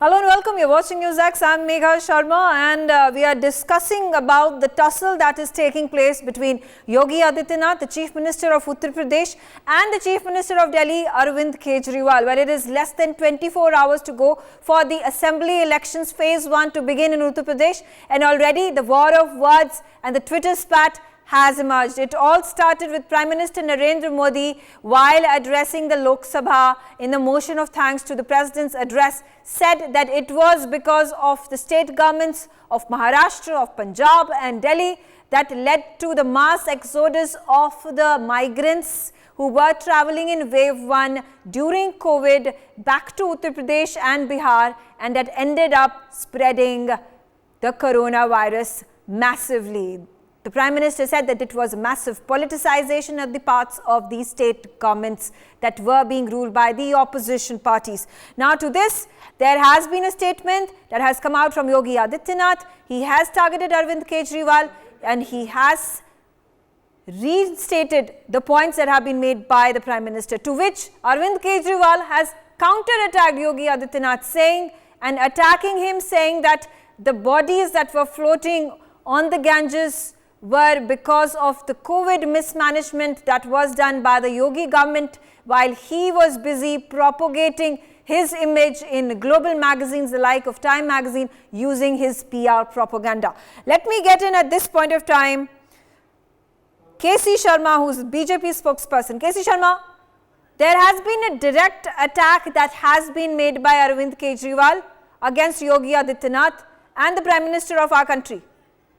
Hello and welcome. You're watching NewsX. I'm Megha Sharma and we are discussing about the tussle that is taking place between Yogi Adityanath, the Chief Minister of Uttar Pradesh, and the Chief Minister of Delhi, Arvind Kejriwal. Well, it is less than 24 hours to go for the Assembly elections Phase 1 to begin in Uttar Pradesh, and already the war of words and the Twitter spat has emerged. It all started with Prime Minister Narendra Modi while addressing the Lok Sabha in the motion of thanks to the President's address, said that it was because of the state governments of Maharashtra, of Punjab and Delhi that led to the mass exodus of the migrants who were travelling in wave 1 during COVID back to Uttar Pradesh and Bihar, and that ended up spreading the coronavirus massively. The Prime Minister said that it was a massive politicization of the parts of these state governments that were being ruled by the opposition parties. Now to this, there has been a statement that has come out from Yogi Adityanath. He has targeted Arvind Kejriwal and he has restated the points that have been made by the Prime Minister, to which Arvind Kejriwal has counter-attacked Yogi Adityanath, saying and attacking him, saying that the bodies that were floating on the Ganges were because of the COVID mismanagement that was done by the Yogi government while he was busy propagating his image in global magazines, the like of Time magazine, using his PR propaganda. Let me get in at this point of time KC Sharma, who is BJP spokesperson. KC Sharma, there has been a direct attack that has been made by Arvind Kejriwal against Yogi Adityanath and the Prime Minister of our country.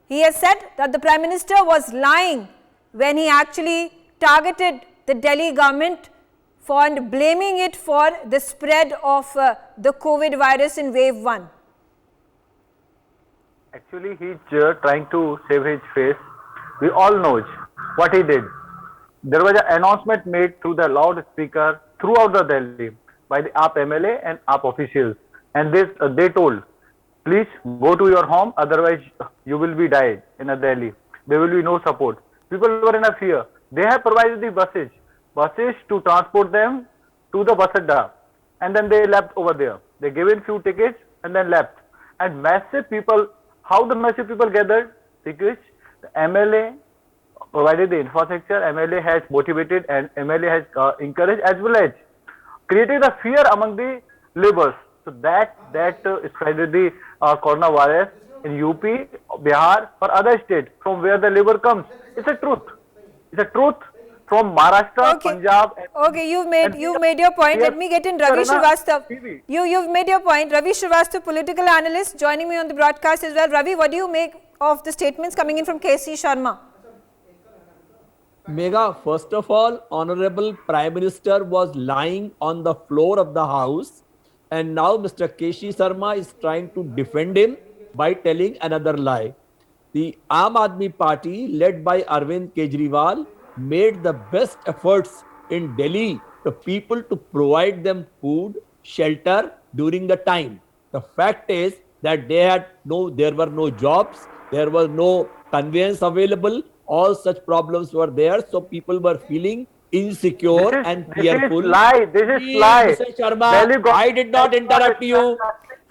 He has said that the Prime Minister was lying when he actually targeted the Delhi government for blaming it for the spread of the COVID virus in wave 1. Actually, he's trying to save his face. We all know what he did. There was an announcement made through the loudspeaker throughout the Delhi by the AAP MLA and AAP officials, and they told, please go to your home, otherwise you will be died in a Delhi. There will be no support. People were in a fear. They have provided the buses to transport them to the bus adda, and then they left over there. They gave in few tickets and then left. And massive people, how the massive people gathered? Because the MLA provided the infrastructure, MLA has motivated and MLA has encouraged as well as created a fear among the laborers. So that spreaded the coronavirus in UP, Bihar or other states from where the labor comes. It's a truth. It's a truth from Maharashtra, Punjab. Okay, you've made your point. Let me get in Ravi Srivastava. You've made your point. Ravi Srivastava, political analyst, joining me on the broadcast as well. Ravi, what do you make of the statements coming in from KC Sharma? Megha, first of all, Honorable Prime Minister was lying on the floor of the House. And now Mr. Kejriwal Sharma is trying to defend him by telling another lie. The Aam Aadmi Party, led by Arvind Kejriwal, made the best efforts in Delhi to people to provide them food, shelter during the time. The fact is that there were no jobs, there was no conveyance available, all such problems were there, so people were feeling insecure and fearful. This is lie. Mr. Sharma, I did not interrupt you.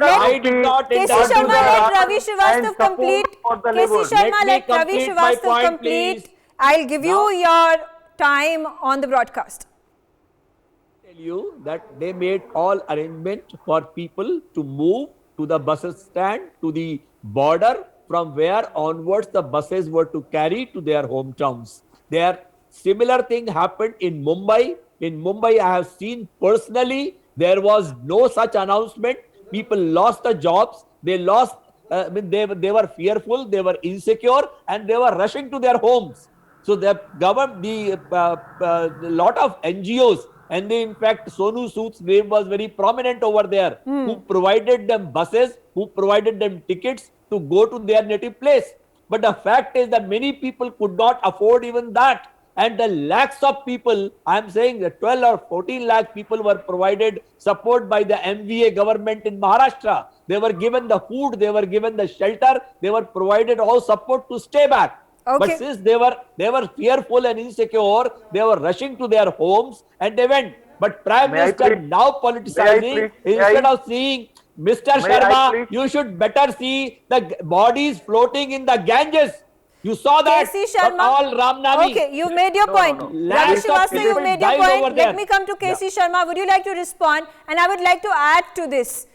I did not interrupt KC you. Sharma, let Ravi Srivastava complete. KC Sharma, let Ravi Srivastava complete. I'll give you your time on the broadcast. I tell you that they made all arrangements for people to move to the bus stand, to the border, from where onwards the buses were to carry to their hometowns. Similar thing happened in Mumbai. In Mumbai, I have seen personally, there was no such announcement. People lost the jobs. They lost, they were fearful, they were insecure, and they were rushing to their homes. So the government, lot of NGOs, and in fact, Sonu Sood's name was very prominent over there, who provided them buses, who provided them tickets to go to their native place. But the fact is that many people could not afford even that. And the lakhs of people, I am saying that 12 or 14 lakh people were provided support by the MVA government in Maharashtra. They were given the food, they were given the shelter, they were provided all support to stay back. Okay. But since they were fearful and insecure, they were rushing to their homes and they went. But Prime Minister now politicizing, instead of seeing Mr. May I Sharma, please? you should better see the bodies floating in the Ganges. You saw that. KC Sharma. All Ramnami. Okay, you made your point. no. Ravi Lakhs of Srivastava, you people made your died point. over there. Let me come to KC Sharma. Would you like to respond? And I would like to add to this.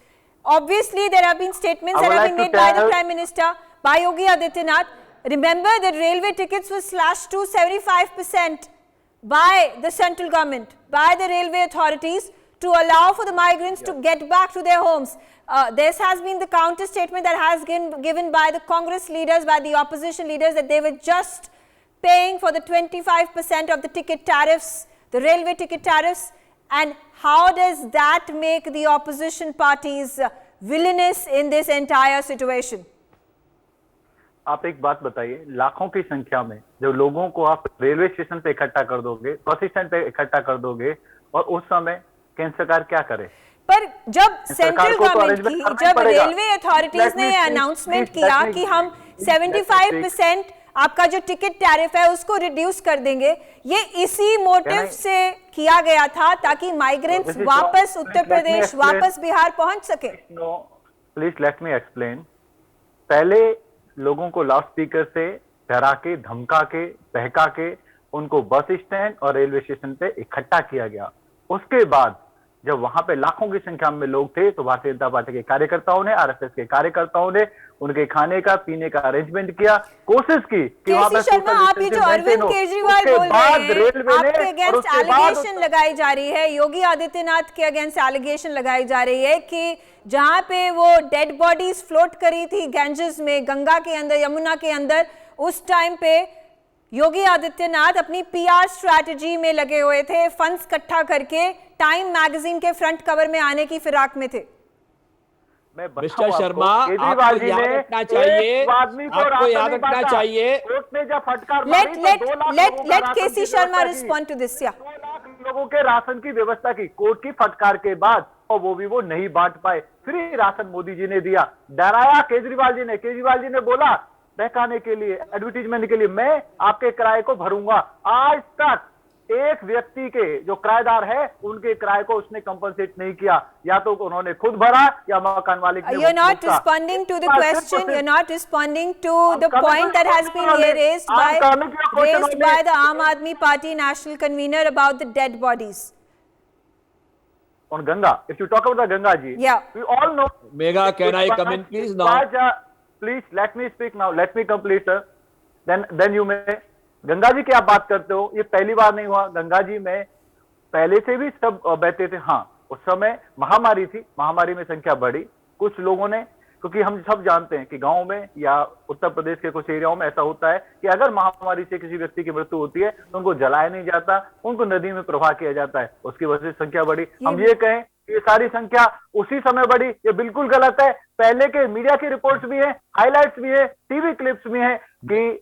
Obviously, there have been statements that have been made by the Prime Minister, by Yogi Adityanath. Remember that railway tickets were slashed to 75% by the central government, by the railway authorities, to allow for the migrants to get back to their homes. This has been the counter statement that has been given by the Congress leaders, by the opposition leaders, that they were just paying for the 25% of the ticket tariffs, the railway ticket tariffs. And how does that make the opposition parties villainous in this entire situation? आप एक बात बताइए, लाखों की संख्या में जब लोगों को आप रेलवे स्टेशन पे इकट्ठा कर दोगे, बस स्टैंड पे इकट्ठा कर दोगे, और उस समय केंद्र सरकार क्या करे? पर जब सेंट्रल गवर्नमेंट की, जब रेलवे अथॉरिटीज ने अनाउंसमेंट किया कि हम 75% आपका जो टिकट टैरिफ है उसको रिड्यूस कर देंगे, ये इसी मोटिव से किया गया था ताकि माइग्रेंट्स वापस उत्तर प्रदेश, वापस बिहार पहुंच सके। Please let me explain. पहले लोगों को लाउड स्पीकर से डरा के, धमका के, बहका के उनको बस स्टैंड और रेलवे स्टेशन पे इकट्ठा किया गया। उसके बाद जब वहां पे लाखों की संख्या में लोग थे तो भारतीय जनता पार्टी के कार्यकर्ताओं ने, आरएसएस के कार्यकर्ताओं ने उनके खाने का, पीने का अरेंजमेंट किया, कोशिश की कि वहां पे शर्मा, आप ये जो अरविंद केजरीवाल बोल रहे हैं, आपके अगेंस्ट एलिगेशन लगाई जा रही है, योगी आदित्यनाथ के अगेंस्ट एलिगेशन लगाई जा रही है कि जहां पे वो डेड बॉडीज फ्लोट करी थी गैंजेस में, गंगा के अंदर, यमुना के अंदर, उस टाइम पे योगी आदित्यनाथ अपनी पीआर स्ट्रैटेजी में लगे हुए थे, फंड्स इकट्ठा करके टाइम मैगजीन के फ्रंट कवर में आने की फिराक में थे। मिस्टर शर्मा, आपको याद रखना चाहिए, आपको याद रखना चाहिए। Let K C Sharma respond to this. 2 lakh लोगों के राशन की व्यवस्था की कोर्ट की फटकार के बाद, और वो भी वो नहीं बांट पाए। फ्री राशन मोदी जी ने दिया, डराया केजरीवाल जी ने। केजरीवाल जी ने बोला बहकाने के लिए, एडवर्टीजमेंट के लिए, मैं आपके किराए को भरूंगा। आज तक एक व्यक्ति के जो किराएदार है उनके किराए को उसने कंपनसेट नहीं किया, या तो उन्होंने खुद भरा या मकान मालिक ने। You're not responding to the question. You're not responding to the point that has been raised by the Aam Aadmi Party national convener about the dead bodies. On Ganga, if you talk about the Ganga ji, yeah, we all know. Megha, can I come in please now? Please let me speak now. Let me complete, sir. Then you may. Ganga ji की आप बात करते हो, ये पहली बार नहीं हुआ। गंगा जी में पहले से भी सब बहते थे। हाँ, उस समय महामारी थी, महामारी में संख्या बढ़ी। कुछ लोगों ने, क्योंकि हम सब जानते हैं कि गांव में या उत्तर प्रदेश के कुछ एरियाओं में ऐसा होता है कि अगर महामारी से किसी व्यक्ति की मृत्यु होती है तो उनको जलाया नहीं जाता, उनको नदी में प्रवाह किया जाता है, उसकी वजह से संख्या बढ़ी। हम ये कहें ये सारी संख्या उसी समय बढ़ी, ये बिल्कुल गलत है। पहले के मीडिया की रिपोर्ट्स भी है, हाईलाइट्स भी है, टीवी क्लिप्स भी है कि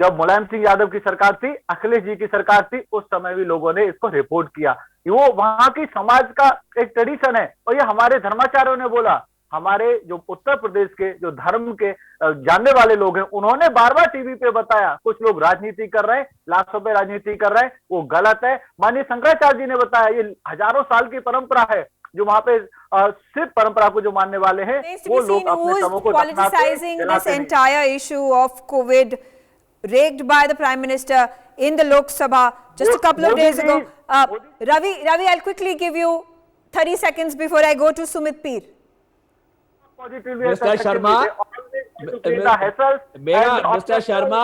जब मुलायम सिंह यादव की सरकार थी, अखिलेश जी की सरकार थी, उस समय भी लोगों ने इसको रिपोर्ट किया। वो वहां की समाज का एक ट्रेडिशन है, और ये हमारे धर्माचार्यों ने बोला। हमारे जो उत्तर प्रदेश के जो धर्म के जानने वाले लोग हैं, उन्होंने बार बार टीवी पे बताया। कुछ लोग राजनीति कर रहे हैं, लाशों पे राजनीति कर रहे हैं, वो गलत है। माननीय शंकराचार्य जी ने बताया, ये हजारों साल की परंपरा है, जो वहां पे सिर्फ परंपरा को जो मानने वाले हैं वो लोग अपने समूह को politicizing this entire issue of COVID raked by the Prime Minister in the Lok Sabha just a couple of days ago. Ravi, I'll quickly give you 30 seconds before I go to Sumit Peer. Mister Sharma, mister Sharma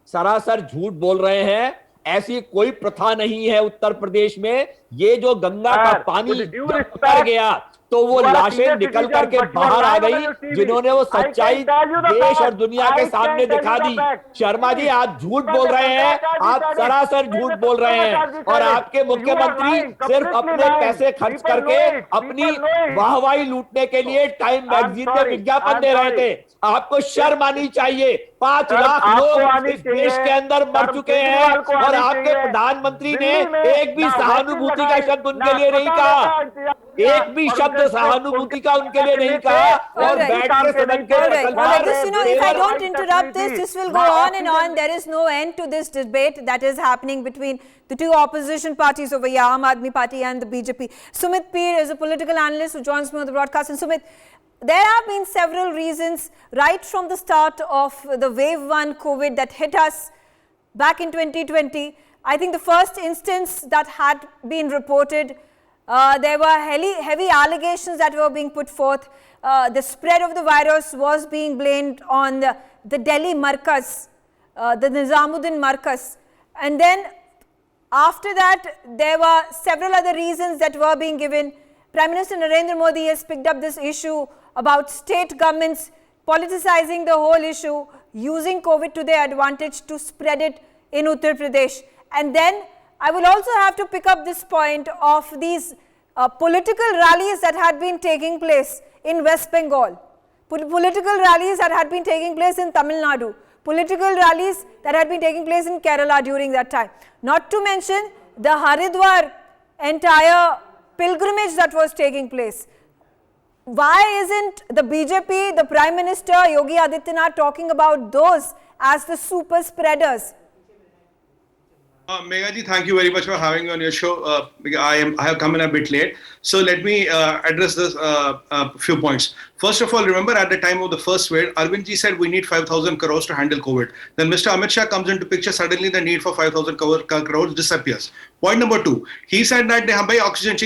सरासर झूठ बोल रहे हैं। ऐसी कोई प्रथा नहीं है उत्तर प्रदेश में। ये जो गंगा का पानी उतर गया तो वो लाशें निकल करके बाहर आ गई, जिन्होंने वो सच्चाई देश और दुनिया के सामने दिखा दी। शर्मा जी, आप झूठ बोल रहे हैं, आप सरासर झूठ बोल रहे हैं, और आपके मुख्यमंत्री सिर्फ अपने पैसे खर्च करके अपनी वाहवाही लूटने के लिए टाइम मैगजीन में विज्ञापन दे रहे थे। आपको शर्म आनी चाहिए। 5 लाख लोग इस देश के अंदर मर चुके हैं, और आपके प्रधानमंत्री ने एक भी सहानुभूति का शब्द उनके लिए नहीं कहा, एक भी शब्द सहानुभूति का उनके लिए नहीं कहा। और बैठ के सदन के if I don't interrupt this will go on and on. There is no end to this debate that is happening between the two opposition parties over here, Aam Aadmi Party and the BJP. Sumit Peer is a political analyst who joins me on the broadcast. And Sumit, there have been several reasons right from the start of the wave 1 COVID that hit us back in 2020. I think the first instance that had been reported, there were heavy allegations that were being put forth. The spread of the virus was being blamed on the Delhi Markaz, the Nizamuddin Markaz. And then after that, there were several other reasons that were being given. Prime Minister Narendra Modi has picked up this issue about state governments politicizing the whole issue, using COVID to their advantage to spread it in Uttar Pradesh. And then I will also have to pick up this point of these political rallies that had been taking place in West Bengal, political rallies that had been taking place in Tamil Nadu, political rallies that had been taking place in Kerala during that time. Not to mention the Haridwar entire pilgrimage that was taking place. Why isn't the BJP, the Prime Minister Yogi Adityanath talking about those as the super spreaders? Megha ji, thank you very much for having me on your show. I have come in a bit late. So let me address this few points. First of all, remember at the time of the first wave, Arvind ji said we need 5,000 crores to handle COVID. Then Mr. Amit Shah comes into picture, suddenly the need for 5,000 crores disappears. Point number 2, he said that oxygen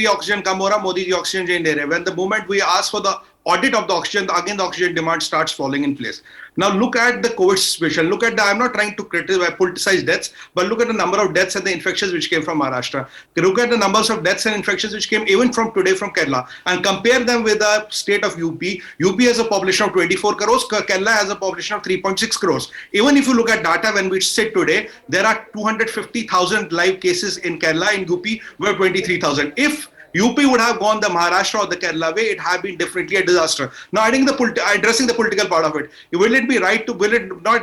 kam ho raha, Modi ji oxygen chain de rahe. When the moment we ask for the audit of the oxygen, again the oxygen demand starts falling in place. Now look at the COVID situation. Look at I'm not trying to politicize deaths, but look at the number of deaths and the infections which came from Maharashtra. Look at the numbers of deaths and infections which came even from today from Kerala, and compare them with the state of UP. UP has a population of 24 crores, Kerala has a population of 3.6 crores. Even if you look at data when we sit today, there are 250,000 live cases in Kerala. In UP, we're 23,000. If UP would have gone the Maharashtra or the Kerala way, it have been definitely a disaster. Now, addressing the political part of it, will it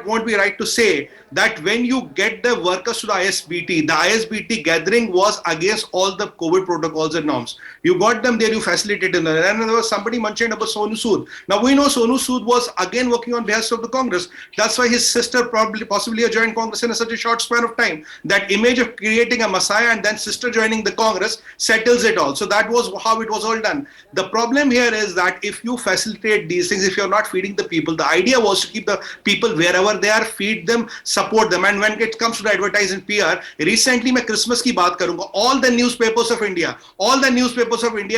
won't be right to say that when you get the workers to the ISBT gathering was against all the COVID protocols and norms. You got them there, you facilitated them. And there was somebody mentioned about Sonu Sood. Now, we know Sonu Sood was again working on behalf of the Congress. That's why his sister possibly joined Congress in such a short span of time. That image of creating a messiah and then sister joining the Congress settles it all. So that was how it was all done. The problem here is that if you facilitate these things, if you're not feeding the people, the idea was to keep the people wherever they are, feed them, support them. And when it comes to the advertising PR, recently मैं Christmas की बात करूँगा. All the newspapers of India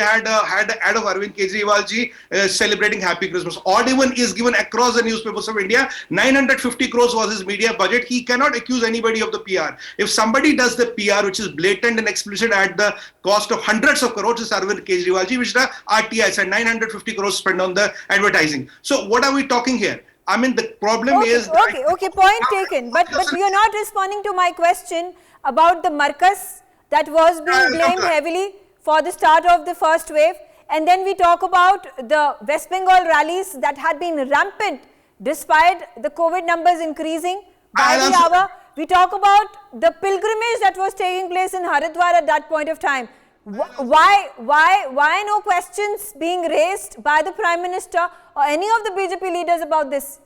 had an ad of Arvind Kejriwal ji celebrating Happy Christmas. Odd even is given across the newspapers of India. 950 crores was his media budget. He cannot accuse anybody of the PR. If somebody does the PR, which is blatant and explicit at the cost of hundreds of crores, is Arvind Kejriwal ji, which the RTI said 950 crores spent on the advertising. So what are we talking here? I mean, the problem is... Okay, point taken. But you're not responding to my question about the Markaz that was being blamed heavily for the start of the first wave. And then we talk about the West Bengal rallies that had been rampant despite the COVID numbers increasing by the hour. We talk about the pilgrimage that was taking place in Haridwar at that point of time. Why no questions being raised by the Prime Minister or any of the BJP leaders about this?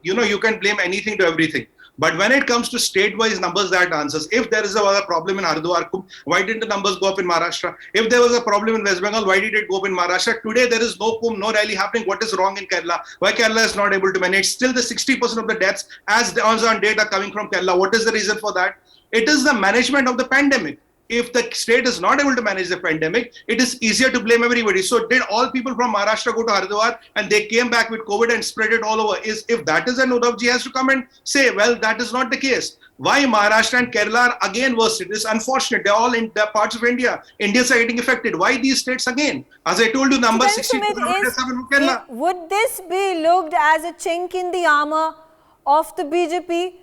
You can blame anything to everything. But when it comes to state-wise numbers, that answers. If there is a problem in Haridwar, why didn't the numbers go up in Maharashtra? If there was a problem in West Bengal, why did it go up in Maharashtra? Today, there is no rally happening. What is wrong in Kerala? Why Kerala is not able to manage? Still, the 60% of the deaths as on date are coming from Kerala. What is the reason for that? It is the management of the pandemic. If the state is not able to manage the pandemic, it is easier to blame everybody. So did all people from Maharashtra go to Haridwar and they came back with COVID and spread it all over? If that is, then Uddhav ji has to come and say, well, that is not the case. Why Maharashtra and Kerala are again worse? It is unfortunate. They're all in the parts of India. Indians are getting affected. Why these states again? As I told you, number 60 Kerala. Would this be looked as a chink in the armor of the BJP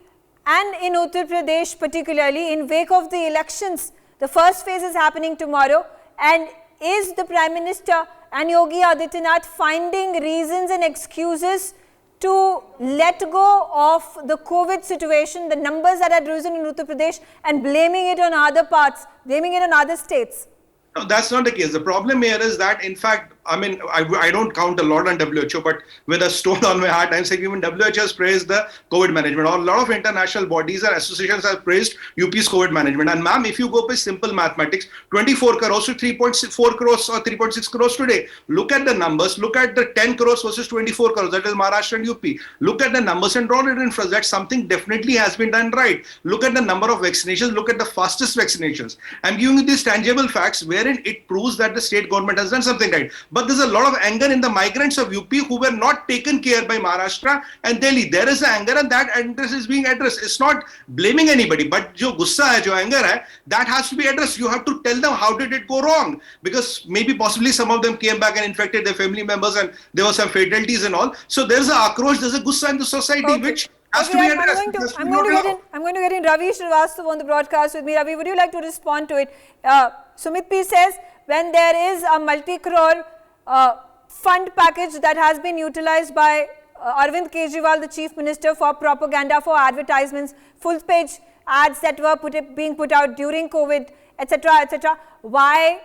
and in Uttar Pradesh particularly in wake of the elections? The first phase is happening tomorrow, and is the Prime Minister and Yogi Adityanath finding reasons and excuses to let go of the COVID situation, the numbers that had risen in Uttar Pradesh, and blaming it on other parts, blaming it on other states? No, that's not the case. The problem here is that, in fact, I mean, I don't count a lot on WHO, but with a stone on my heart, I'm saying even WHO has praised the COVID management. A lot of international bodies and associations have praised UP's COVID management. And ma'am, if you go by simple mathematics, 24 crores to 3.4 crores or 3.6 crores today. Look at the numbers. Look at the 10 crores versus 24 crores. That is Maharashtra and UP. Look at the numbers and draw it in front. That something definitely has been done right. Look at the number of vaccinations. Look at the fastest vaccinations. I'm giving you these tangible facts wherein it proves that the state government has done something right. But there's a lot of anger in the migrants of UP who were not taken care by Maharashtra and Delhi. There is anger, and that anger is being addressed. It's not blaming anybody, but jo gussa hai, jo anger hai, that has to be addressed. You have to tell them how did it go wrong, because maybe possibly some of them came back and infected their family members and there were some fatalities and all. So there's a akrosh, there's a gussa in the society which has to be addressed. I'm going to get in Ravi Srivastav on the broadcast with me. Ravi, would you like to respond to it? Sumit P says, when there is a multi-crore fund package that has been utilized by Arvind Kejriwal, the Chief Minister, for propaganda, for advertisements, full-page ads that were being put out during COVID, etc., why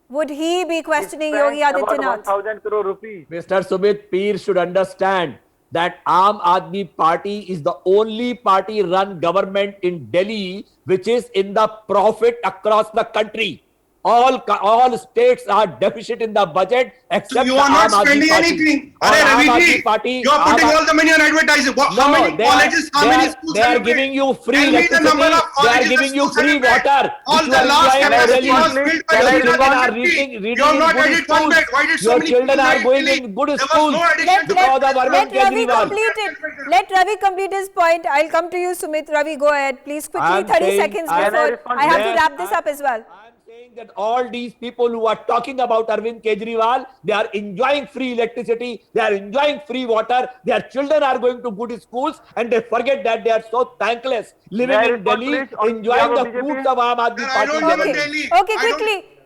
would he be questioning Yogi Adityanath? 1,000 crore rupees. Mr. Sumit Peer should understand that Aam Aadmi Party is the only party-run government in Delhi which is in the profit across the country. All states are deficit in the budget except so you are not spending anything. Ravi, you are putting all the money on advertising. How many colleges, how many schools? They are giving you free electricity. They are giving you free water. All the last capacity was built by your the children are reading You have not added one bed. Why did so many children are going in good schools because of Arvind Kejriwal. Let Ravi complete his point. I'll come to you, Sumit. Ravi, go ahead. Please, quickly, 30 seconds before I have to wrap this up as well. That all these people who are talking about Arvind Kejriwal, they are enjoying free electricity, they are enjoying free water, their children are going to good schools, and they forget that they are so thankless living in Delhi, enjoying the fruits of Aam Aadmi Party. Okay,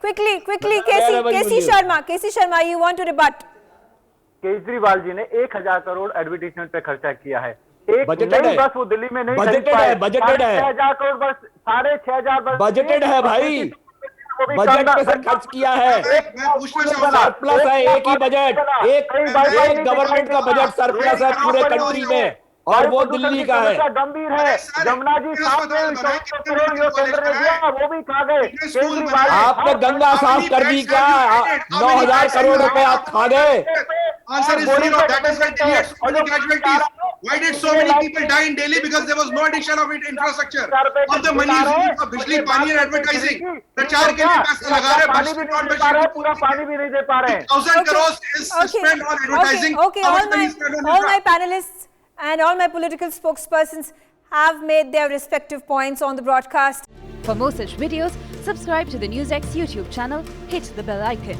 quickly, KC Sharma, you want to rebut? Kejriwal ji ने 1,000 crore advertisement पे खर्चा किया है। एक budgeted नई बस वो दिल्ली में नहीं बजटेड है 6,000 करोड़ बस 6,500 बस बजटेड है भाई, बजट पे से खर्च किया है, सरप्लस है एक ही बजट, एक गवर्नमेंट का बजट सरप्लस है पूरे कंट्री में और वो दिल्ली का है। गंभीर है। जमुना जी साहब ने 14 करोड़ जो केंद्र ने दिया वो भी खा गए। केजरीवाल आपने गंगा साफ कर दी क्या? 9,000 करोड़ रुपए आप खा गए। Answer is zero. That is why Delhi had so many casualties. Why did so many people die in Delhi? Because there was no addition of infrastructure. All the money is used for bijli, pani and advertising. प्रचार के लिए पैसा लगा रहे हैं, पूरा पानी भी नहीं दे पा रहे हैं। 1,000 crores is spent on advertising. All my panelists and all my political spokespersons have made their respective points on the broadcast. For more such videos, subscribe to the NewsX YouTube channel, hit the bell icon.